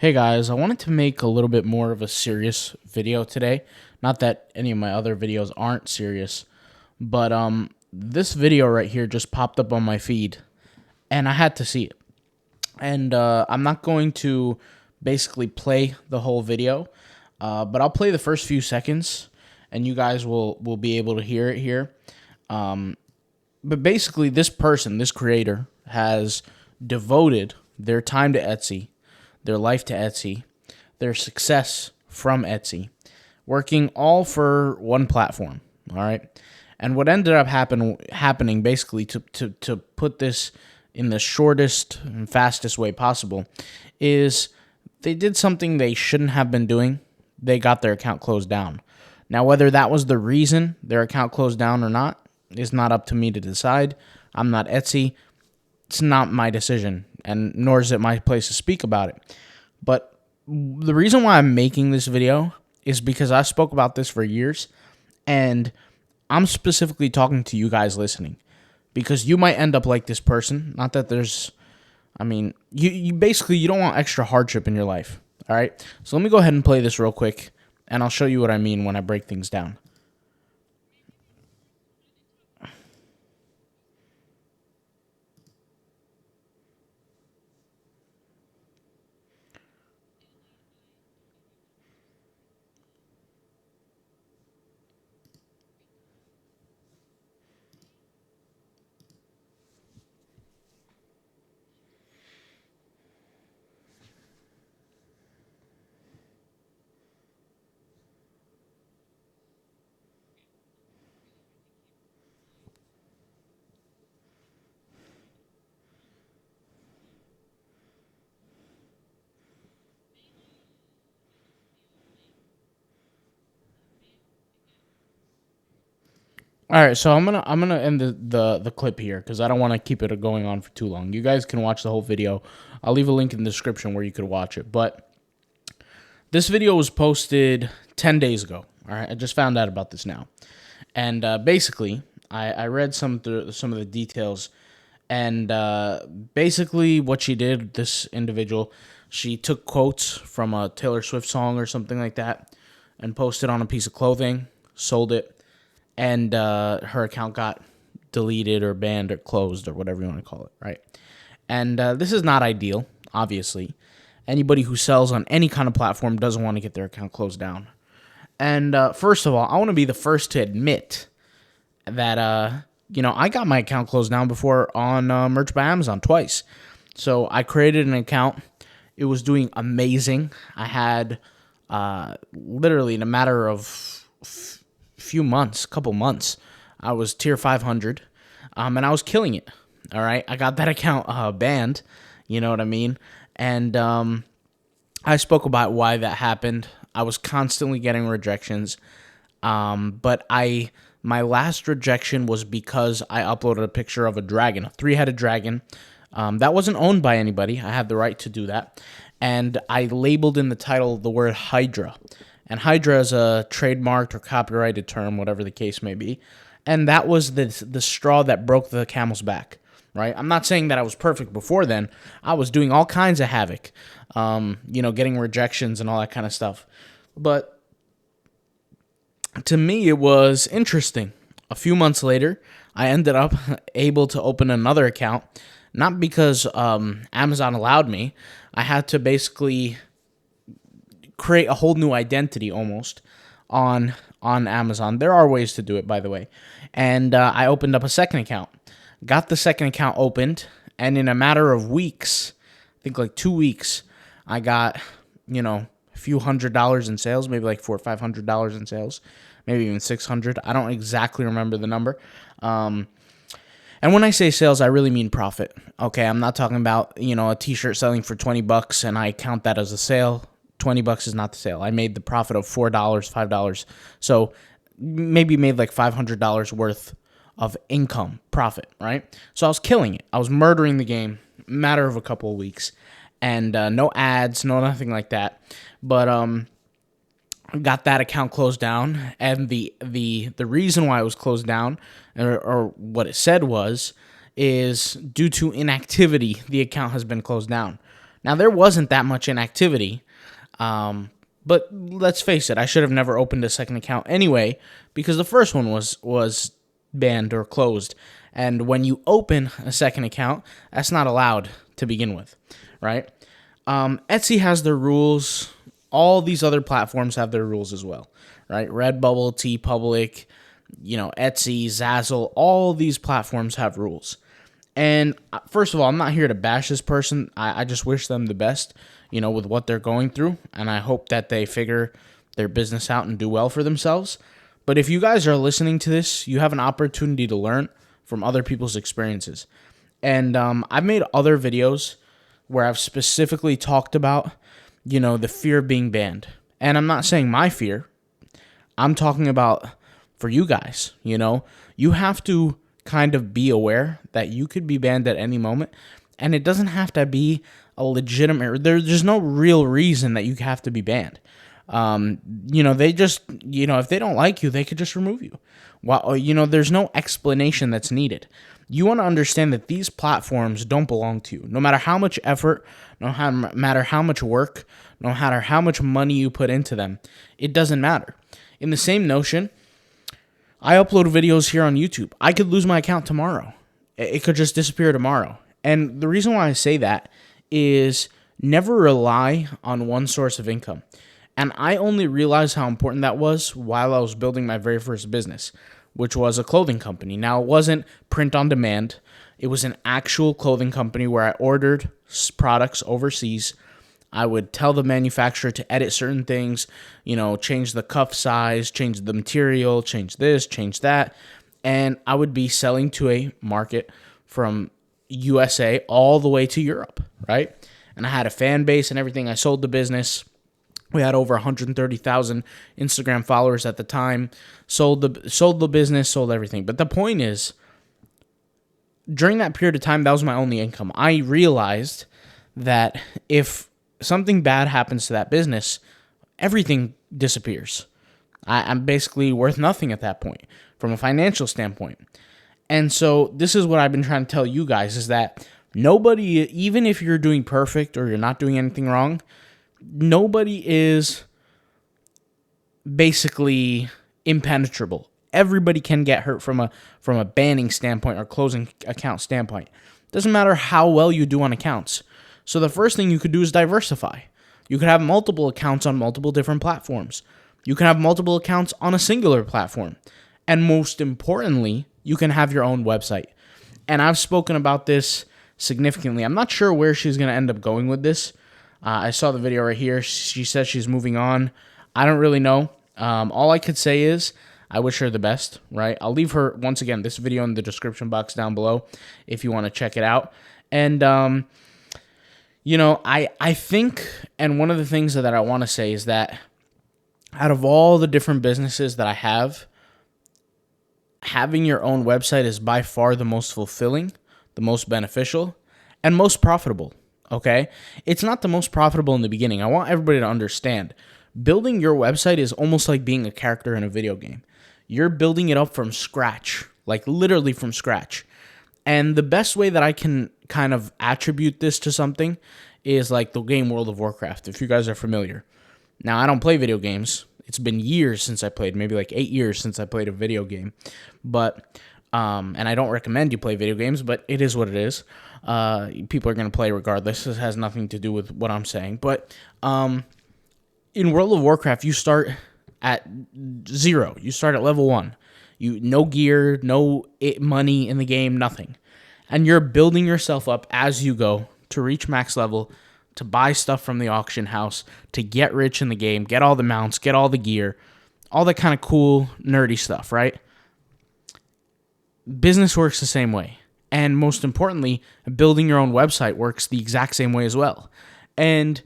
Hey guys, I wanted to make a little bit more of a serious video today. Not that any of my other videos aren't serious, but this video right here just popped up on my feed and I had to see it. And I'm not going to basically play the whole video, but I'll play the first few seconds and you guys will be able to hear it here. But basically this person, this creator, has devoted their time to Etsy, their life to Etsy, their success from Etsy, working all for one platform. All right. And what ended up happening basically to put this in the shortest and fastest way possible is they did something they shouldn't have been doing. They got their account closed down. Now, whether that was the reason their account closed down or not is not up to me to decide. I'm not Etsy. It's not my decision, and nor is it my place to speak about it. But the reason why I'm making this video is because I spoke about this for years, and I'm specifically talking to you guys listening, because you might end up like this person. Not that there's, you basically, you don't want extra hardship in your life, all right? So let me go ahead and play this real quick, and I'll show you what I mean when I break things down. All right, so I'm gonna end the clip here because I don't want to keep it going on for too long. You guys can watch the whole video. I'll leave a link in the description where you could watch it. But this video was posted 10 days ago. All right, I just found out about this now, and basically, I read some of the details, and basically what she did, this individual, she took quotes from a Taylor Swift song or something like that, and posted on a piece of clothing, sold it, and her account got deleted or banned or closed or whatever you want to call it, right? And this is not ideal, obviously. Anybody who sells on any kind of platform doesn't want to get their account closed down. And first of all, I want to be the first to admit that, I got my account closed down before on Merch by Amazon twice. So I created an account. It was doing amazing. I had literally in a matter of couple months, I was tier 500, and I was killing it. All right, I got that account banned. You know what I mean? And I spoke about why that happened. I was constantly getting rejections, but my last rejection was because I uploaded a picture of a dragon, a 3-headed dragon. That wasn't owned by anybody. I had the right to do that, and I labeled in the title the word Hydra. And Hydra is a trademarked or copyrighted term, whatever the case may be. And that was the straw that broke the camel's back, right? I'm not saying that I was perfect before then. I was doing all kinds of havoc, getting rejections and all that kind of stuff. But to me, it was interesting. A few months later, I ended up able to open another account, not because Amazon allowed me. I had to basically create a whole new identity almost on Amazon. There are ways to do it, by the way. And I opened up a second account. Got the second account opened, and in a matter of weeks, I think like 2 weeks, I got, a few $100s in sales, maybe like $400 or $500 in sales, maybe even 600. I don't exactly remember the number. And when I say sales, I really mean profit. Okay, I'm not talking about, a t-shirt selling for $20 and I count that as a sale. $20 is not the sale. I made the profit of $4, $5. So maybe made like $500 worth of income profit, right? So I was killing it. I was murdering the game, matter of a couple of weeks, and no ads, no nothing like that. But got that account closed down, and the reason why it was closed down, or what it said was, is due to inactivity, the account has been closed down. Now, there wasn't that much inactivity, but let's face it, I should have never opened a second account anyway, because the first one was banned or closed. And when you open a second account, that's not allowed to begin with, right? Etsy has their rules. All these other platforms have their rules as well, right? Redbubble, TeePublic, Etsy, Zazzle, all these platforms have rules. And first of all, I'm not here to bash this person. I just wish them the best, with what they're going through. And I hope that they figure their business out and do well for themselves. But if you guys are listening to this, you have an opportunity to learn from other people's experiences. And I've made other videos where I've specifically talked about, the fear of being banned. And I'm not saying my fear. I'm talking about for you guys, you have to kind of be aware that you could be banned at any moment. And it doesn't have to be a legitimate, there's no real reason that you have to be banned. They just, if they don't like you, they could just remove you. Well, there's no explanation that's needed. You want to understand that these platforms don't belong to you. No matter how much effort, no matter how much work, no matter how much money you put into them, it doesn't matter. In the same notion, I upload videos here on YouTube. I could lose my account tomorrow. It could just disappear tomorrow. And the reason why I say that is never rely on one source of income. And I only realized how important that was while I was building my very first business, which was a clothing company. Now, it wasn't print on demand. It was an actual clothing company where I ordered products overseas. I would tell the manufacturer to edit certain things, change the cuff size, change the material, change this, change that. And I would be selling to a market from USA all the way to Europe, right? And I had a fan base and everything. I sold the business. We had over 130,000 Instagram followers at the time. Sold the business, sold everything. But the point is, during that period of time, that was my only income. I realized that if something bad happens to that business, everything disappears. I'm basically worth nothing at that point from a financial standpoint. And so this is what I've been trying to tell you guys, is that nobody, even if you're doing perfect or you're not doing anything wrong, nobody is basically impenetrable. Everybody can get hurt from a banning standpoint or closing account standpoint. Doesn't matter how well you do on accounts. So the first thing you could do is diversify. You could have multiple accounts on multiple different platforms. You can have multiple accounts on a singular platform. And most importantly, you can have your own website. And I've spoken about this significantly. I'm not sure where she's going to end up going with this. I saw the video right here. She says she's moving on. I don't really know. All I could say is I wish her the best, right? I'll leave her, once again, this video in the description box down below if you want to check it out. And, I think, and one of the things that I want to say is that out of all the different businesses that I have, having your own website is by far the most fulfilling, the most beneficial, and most profitable. Okay? It's not the most profitable in the beginning. I want everybody to understand. Building your website is almost like being a character in a video game. You're building it up from scratch, like literally from scratch. And the best way that I can kind of attribute this to something is like the game World of Warcraft, if you guys are familiar. Now, I don't play video games. It's been years since I played, maybe like 8 years since I played a video game. But, and I don't recommend you play video games, but it is what it is. People are going to play regardless. This has nothing to do with what I'm saying. But in World of Warcraft, you start at 0. You start at level 1. No gear, no money in the game, nothing. And you're building yourself up as you go to reach max level, to buy stuff from the auction house, to get rich in the game, get all the mounts, get all the gear, all that kind of cool, nerdy stuff, right? Business works the same way. And most importantly, building your own website works the exact same way as well. And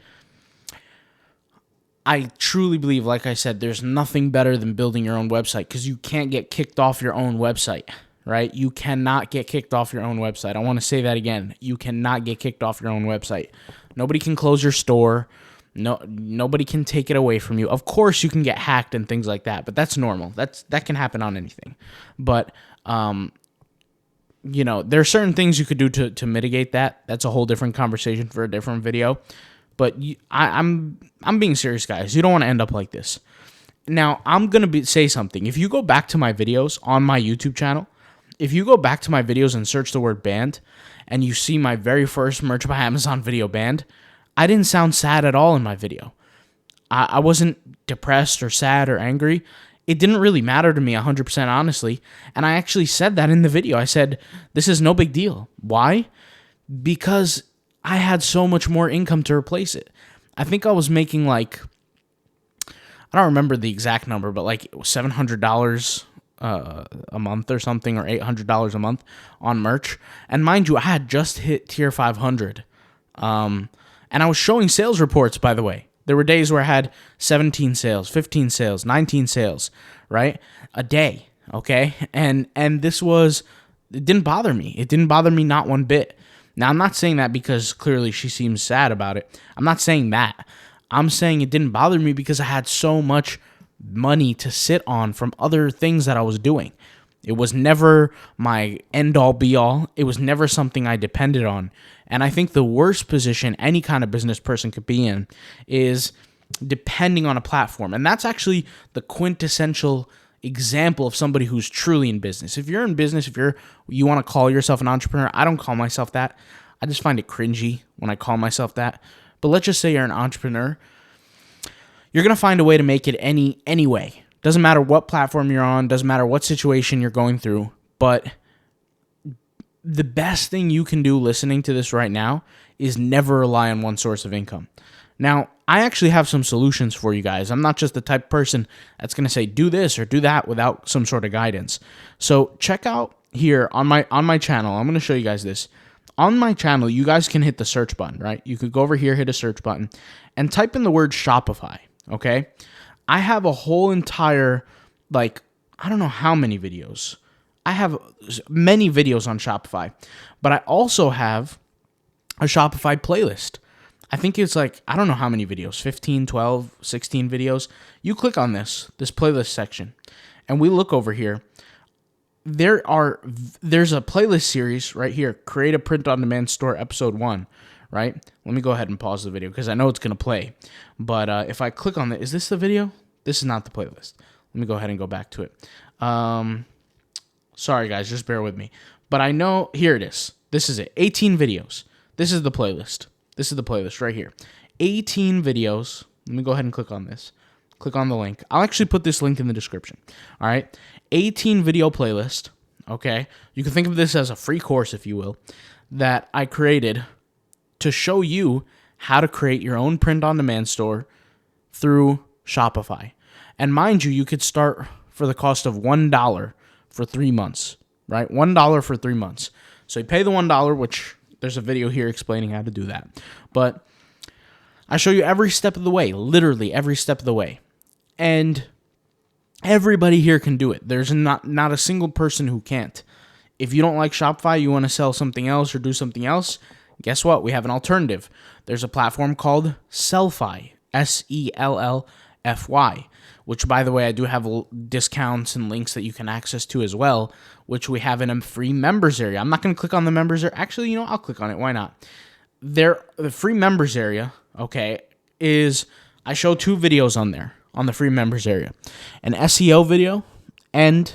I truly believe, like I said, there's nothing better than building your own website, because you can't get kicked off your own website, right? You cannot get kicked off your own website. I want to say that again. You cannot get kicked off your own website. Nobody can close your store. Nobody can take it away from you. Of course, you can get hacked and things like that, but that's normal. That can happen on anything. But there are certain things you could do to mitigate that. That's a whole different conversation for a different video. But I'm being serious, guys. You don't want to end up like this. Now, I'm going to say something. If you go back to my videos on my YouTube channel, if you go back to my videos and search the word banned, and you see my very first Merch by Amazon video banned, I didn't sound sad at all in my video. I wasn't depressed or sad or angry. It didn't really matter to me 100% honestly. And I actually said that in the video. I said, this is no big deal. Why? Because I had so much more income to replace it. I think I was making like, I don't remember the exact number, but like $700 a month or something, or $800 a month on merch. And mind you, I had just hit tier 500. And I was showing sales reports, by the way. There were days where I had 17 sales, 15 sales, 19 sales, right? A day, okay? And this was, it didn't bother me. It didn't bother me not one bit. Now, I'm not saying that because clearly she seems sad about it. I'm not saying that. I'm saying it didn't bother me because I had so much money to sit on from other things that I was doing. It was never my end-all, be-all. It was never something I depended on. And I think the worst position any kind of business person could be in is depending on a platform. And that's actually the quintessential example of somebody who's truly in business. If you're in business, if you want to call yourself an entrepreneur, I don't call myself that. I just find it cringy when I call myself that. But let's just say you're an entrepreneur. You're going to find a way to make it any way. Doesn't matter what platform you're on, doesn't matter what situation you're going through, but the best thing you can do listening to this right now is never rely on one source of income. Now, I actually have some solutions for you guys. I'm not just the type of person that's going to say do this or do that without some sort of guidance. So check out here on my channel. I'm going to show you guys this. On my channel, you guys can hit the search button, right? You could go over here, hit a search button, and type in the word Shopify, okay? I have a whole entire, I don't know how many videos. I have many videos on Shopify, but I also have a Shopify playlist. I think it's I don't know how many videos, 15, 12, 16 videos. You click on this playlist section, and we look over here. There's a playlist series right here, Create a Print-on-Demand Store Episode 1, right? Let me go ahead and pause the video because I know it's going to play. But if I click on it, is this the video? This is not the playlist. Let me go ahead and go back to it. Sorry, guys, just bear with me. But I know, here it is. This is it, 18 videos. This is the playlist. This is the playlist right here. 18 videos. Let me go ahead and click on this. Click on the link. I'll actually put this link in the description. All right. 18 video playlist. Okay. You can think of this as a free course, if you will, that I created to show you how to create your own print-on-demand store through Shopify. And mind you, you could start for the cost of $1 for 3 months, right? $1 for 3 months. So you pay the $1, which there's a video here explaining how to do that. But I show you every step of the way, literally every step of the way. And everybody here can do it. There's not a single person who can't. If you don't like Shopify, you want to sell something else or do something else, guess what? We have an alternative. There's a platform called Sellfy, Sellfy, which, by the way, I do have discounts and links that you can access to as well, which we have in a free members area. I'm not going to click on the members area. Actually, I'll click on it. Why not? The free members area, okay, is I show 2 videos on there, on the free members area. An SEO video and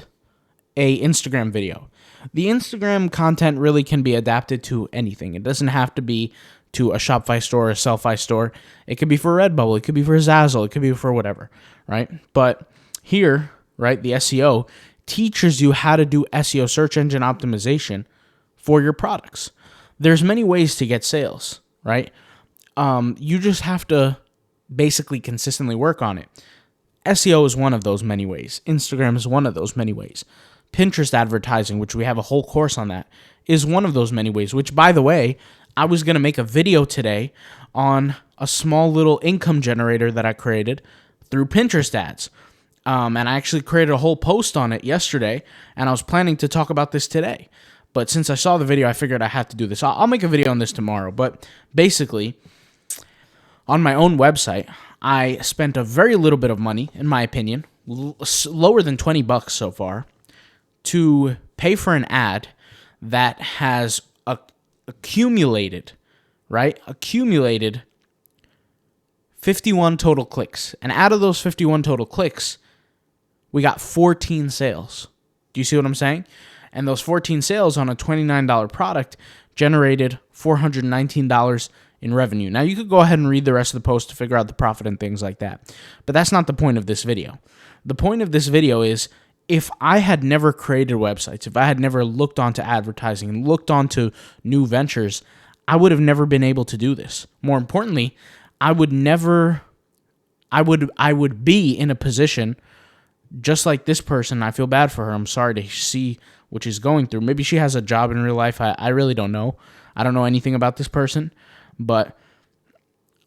a Instagram video. The Instagram content really can be adapted to anything. It doesn't have to be to a Shopify store or a Sellfy store. It could be for Redbubble. It could be for Zazzle. It could be for whatever, right? But here, right, the SEO teaches you how to do SEO, search engine optimization, for your products. There's many ways to get sales, right? You just have to basically consistently work on it. SEO is one of those many ways. Instagram is one of those many ways. Pinterest advertising, which we have a whole course on that, is one of those many ways, which, by the way, I was going to make a video today on a small little income generator that I created through Pinterest ads. And I actually created a whole post on it yesterday, and I was planning to talk about this today. But since I saw the video, I figured I had to do this. I'll make a video on this tomorrow. But basically, on my own website, I spent a very little bit of money, in my opinion, lower than $20 so far, to pay for an ad that has accumulated, right? Accumulated 51 total clicks. And out of those 51 total clicks, we got 14 sales. Do you see what I'm saying? And those 14 sales on a $29 product generated $419 in revenue. Now, you could go ahead and read the rest of the post to figure out the profit and things like that. But that's not the point of this video. The point of this video is, if I had never created websites, if I had never looked onto advertising and looked onto new ventures, I would have never been able to do this. More importantly, I would be in a position just like this person. I feel bad for her. I'm sorry to see what she's going through. Maybe she has a job in real life. I really don't know. I don't know anything about this person, but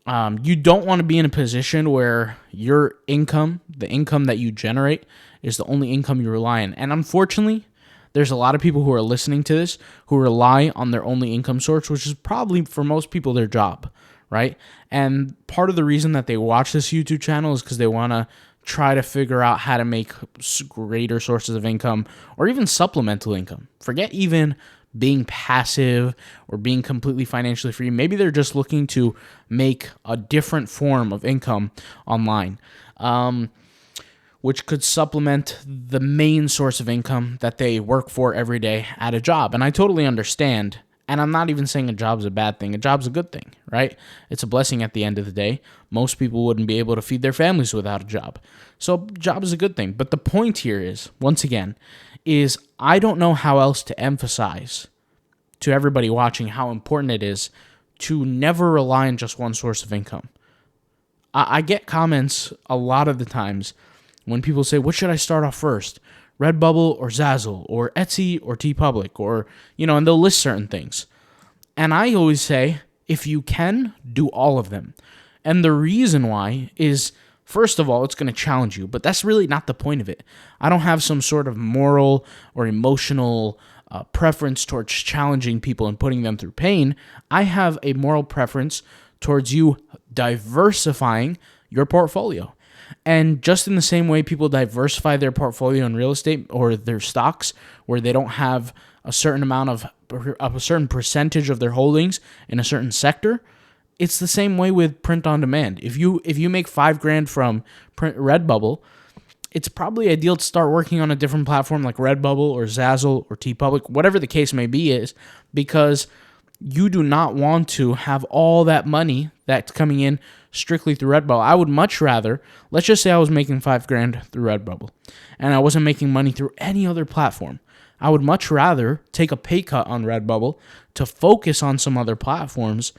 you don't want to be in a position where your income, the income that you generate, is the only income you rely on. And unfortunately, there's a lot of people who are listening to this who rely on their only income source, which is probably for most people their job, right? And part of the reason that they watch this YouTube channel is because they want to try to figure out how to make greater sources of income or even supplemental income. Forget even being passive or being completely financially free. Maybe they're just looking to make a different form of income online, which could supplement the main source of income that they work for every day at a job. And I totally understand. And I'm not even saying a job's a bad thing. A job's a good thing, right? It's a blessing at the end of the day. Most people wouldn't be able to feed their families without a job. So job is a good thing. But the point here is, once again, is I don't know how else to emphasize to everybody watching how important it is to never rely on just one source of income. I get comments a lot of the times when people say, what should I start off first? Redbubble or Zazzle or Etsy or TeePublic or, and they'll list certain things. And I always say, if you can, do all of them. And the reason why is, first of all, it's going to challenge you, but that's really not the point of it. I don't have some sort of moral or emotional preference towards challenging people and putting them through pain. I have a moral preference towards you diversifying your portfolio. And just in the same way people diversify their portfolio in real estate or their stocks, where they don't have a certain amount of a certain percentage of their holdings in a certain sector, it's the same way with print on demand. If you make $5,000 from Redbubble, it's probably ideal to start working on a different platform like Redbubble or Zazzle or TeePublic, whatever the case may be, is because you do not want to have all that money that's coming in strictly through Redbubble. I would much rather, let's just say I was making $5,000 through Redbubble and I wasn't making money through any other platform. I would much rather take a pay cut on Redbubble to focus on some other platforms,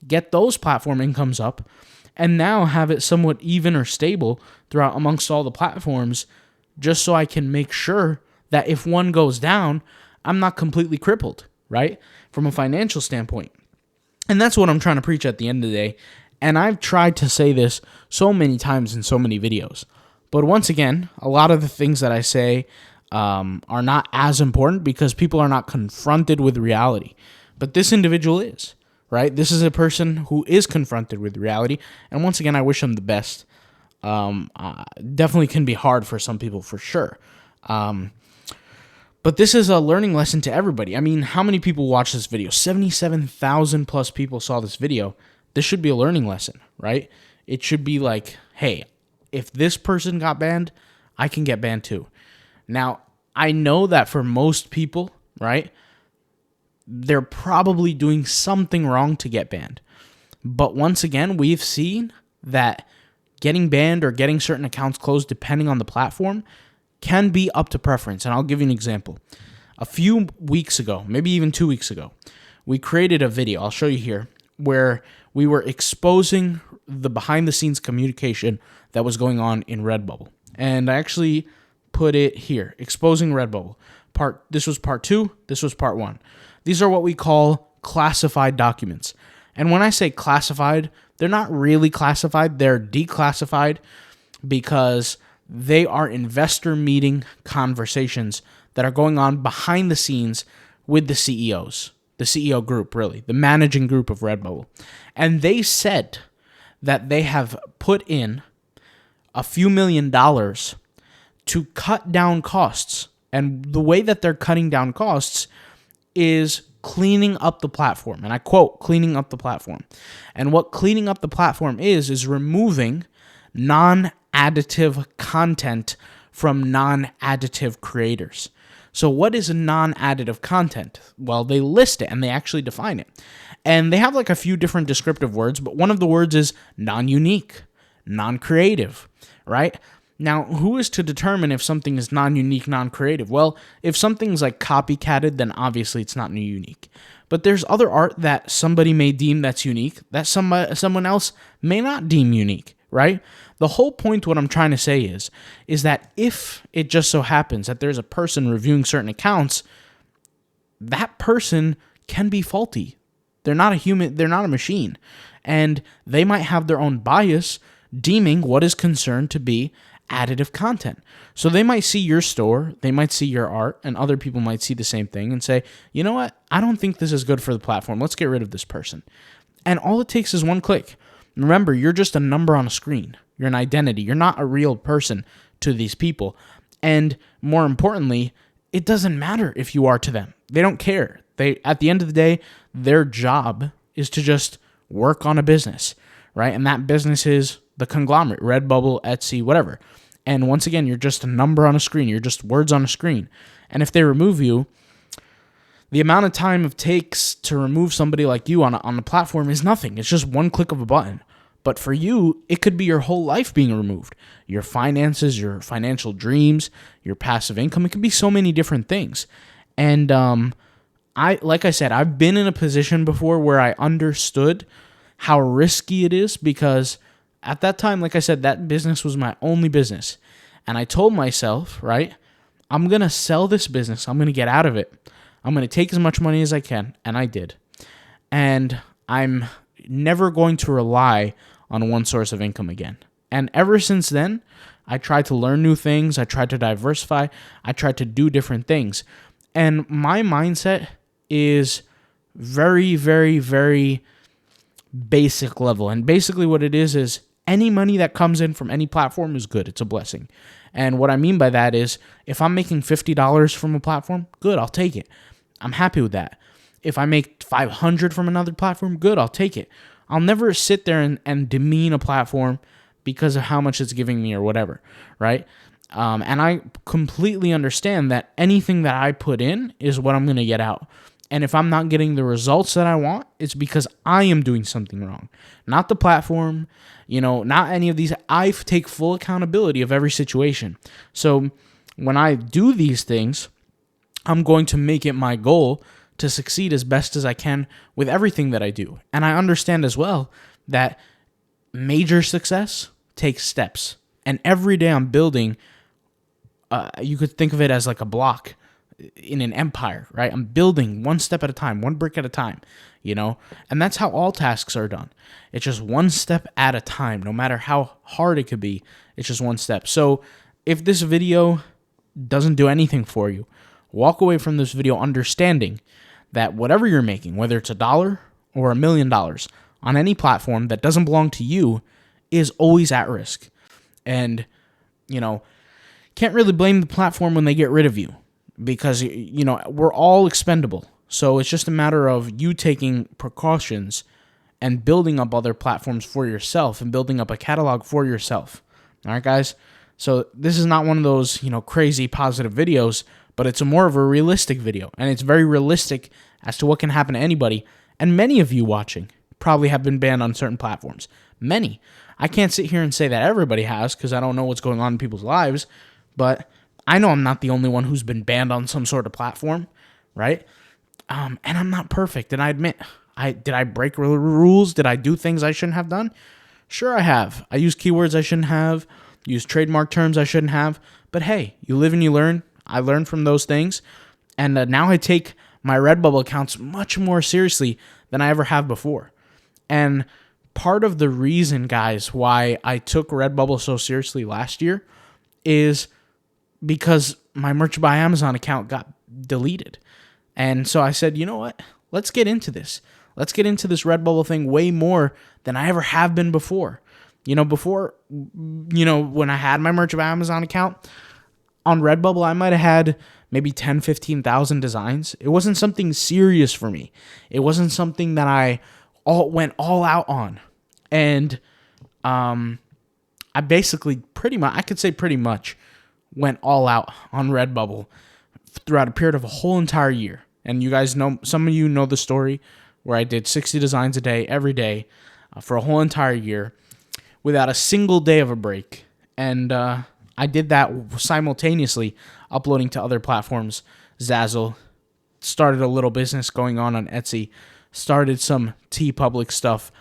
get those platform incomes up, and now have it somewhat even or stable throughout amongst all the platforms, just so I can make sure that if one goes down, I'm not completely crippled, right? From a financial standpoint. And that's what I'm trying to preach at the end of the day. And I've tried to say this so many times in so many videos. But once again, a lot of the things that I say are not as important because people are not confronted with reality. But this individual is, right? This is a person who is confronted with reality. And once again, I wish them the best. Definitely can be hard for some people, for sure. But this is a learning lesson to everybody. I mean, how many people watch this video? 77,000 plus people saw this video. This should be a learning lesson, right? It should be like, hey, if this person got banned, I can get banned too. Now, I know that for most people, right, they're probably doing something wrong to get banned. But once again, we've seen that getting banned or getting certain accounts closed, depending on the platform, can be up to preference. And I'll give you an example. A few weeks ago, maybe even 2 weeks ago, we created a video, I'll show you here, where we were exposing the behind-the-scenes communication that was going on in Redbubble. And I actually put it here, exposing Redbubble. This was part 2, this was part 1. These are what we call classified documents. And when I say classified, they're not really classified, they're declassified because they are investor meeting conversations that are going on behind the scenes with the CEOs. The CEO group, really, the managing group of Redbubble. And they said that they have put in a few $1 million to cut down costs. And the way that they're cutting down costs is cleaning up the platform. And I quote, cleaning up the platform. And what cleaning up the platform is removing non-additive content from non-additive creators. So what is non-additive content? Well, they list it and they actually define it. And they have like a few different descriptive words, but one of the words is non-unique, non-creative, right? Now, who is to determine if something is non-unique, non-creative? Well, if something's like copycatted, then obviously it's not unique. But there's other art that somebody may deem that's unique that someone else may not deem unique, right? The whole point, what I'm trying to say is that if it just so happens that there's a person reviewing certain accounts, that person can be faulty. They're not a human, they're not a machine. And they might have their own bias deeming what is concerned to be additive content. So they might see your store, they might see your art, and other people might see the same thing and say, you know what, I don't think this is good for the platform. Let's get rid of this person. And all it takes is one click. Remember, you're just a number on a screen. You're an identity. You're not a real person to these people. And more importantly, it doesn't matter if you are to them. They don't care. At the end of the day, their job is to just work on a business, right? And that business is the conglomerate, Redbubble, Etsy, whatever. And once again, you're just a number on a screen. You're just words on a screen. And if they remove you, the amount of time it takes to remove somebody like you on a platform is nothing. It's just one click of a button. But for you, it could be your whole life being removed. Your finances, your financial dreams, your passive income. It could be so many different things. And like I said, I've been in a position before where I understood how risky it is, because at that time, like I said, that business was my only business. And I told myself, right, I'm going to sell this business. I'm going to get out of it. I'm going to take as much money as I can. And I did. And I'm never going to rely on one source of income again. And ever since then, I tried to learn new things. I tried to diversify. I tried to do different things. And my mindset is very, very, very basic level. And basically what it is any money that comes in from any platform is good. It's a blessing. And what I mean by that is if I'm making $50 from a platform, good, I'll take it. I'm happy with that. If I make $500 from another platform, good, I'll take it. I'll never sit there and demean a platform because of how much it's giving me or whatever, right? And I completely understand that anything that I put in is what I'm going to get out. And if I'm not getting the results that I want, it's because I am doing something wrong. Not the platform, not any of these. I take full accountability of every situation. So when I do these things, I'm going to make it my goal to succeed as best as I can with everything that I do. And I understand as well that major success takes steps. And every day I'm building, you could think of it as like a block in an empire, right? I'm building one step at a time, one brick at a time, and that's how all tasks are done. It's just one step at a time, no matter how hard it could be. It's just one step. So if this video doesn't do anything for you, walk away from this video understanding that whatever you're making, whether it's $1 or $1 million on any platform that doesn't belong to you, is always at risk. And, can't really blame the platform when they get rid of you, because, we're all expendable. So it's just a matter of you taking precautions and building up other platforms for yourself and building up a catalog for yourself. All right, guys? So this is not one of those, crazy positive videos, but it's more of a realistic video. And it's very realistic as to what can happen to anybody. And many of you watching probably have been banned on certain platforms. Many. I can't sit here and say that everybody has, because I don't know what's going on in people's lives. But I know I'm not the only one who's been banned on some sort of platform, right? And I'm not perfect. And I admit, did I break rules? Did I do things I shouldn't have done? Sure I have. I used keywords I shouldn't have, used trademark terms I shouldn't have. But hey, you live and you learn. I learned from those things. And now I take my Redbubble accounts much more seriously than I ever have before. And part of the reason, guys, why I took Redbubble so seriously last year is because my Merch by Amazon account got deleted. And so I said, you know what? Let's get into this. Let's get into this Redbubble thing way more than I ever have been before. Before, when I had my Merch by Amazon account on Redbubble, I might have had maybe 10, 15,000 designs. It wasn't something serious for me. It wasn't something that I went all out on. And I basically I could say pretty much went all out on Redbubble throughout a period of a whole entire year. And you guys know, some of you know the story where I did 60 designs a day, every day, for a whole entire year without a single day of a break. And I did that simultaneously uploading to other platforms. Zazzle, started a little business going on Etsy, started some TeePublic stuff,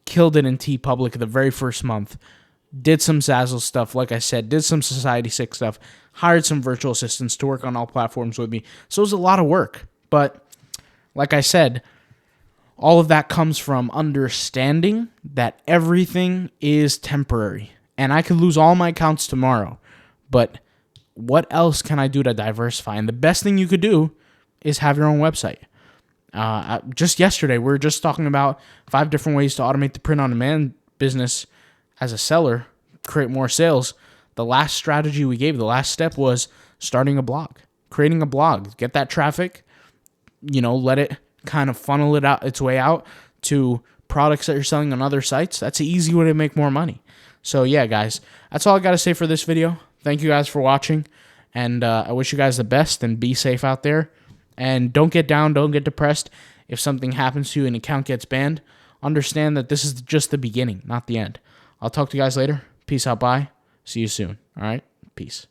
killed it in TeePublic the very first month, did some Zazzle stuff, like I said, did some Society6 stuff, hired some virtual assistants to work on all platforms with me. So it was a lot of work. But like I said, all of that comes from understanding that everything is temporary. And I could lose all my accounts tomorrow. But what else can I do to diversify? And the best thing you could do is have your own website. Just yesterday, we were just talking about 5 different ways to automate the print-on-demand business as a seller, create more sales. The last strategy we gave, the last step was starting a blog, creating a blog, get that traffic, let it kind of funnel it out, its way out to products that you're selling on other sites. That's an easy way to make more money. So yeah, guys, that's all I got to say for this video. Thank you guys for watching, and I wish you guys the best, and be safe out there. And don't get down, don't get depressed if something happens to you and an account gets banned. Understand that this is just the beginning, not the end. I'll talk to you guys later. Peace out, bye. See you soon. All right? Peace.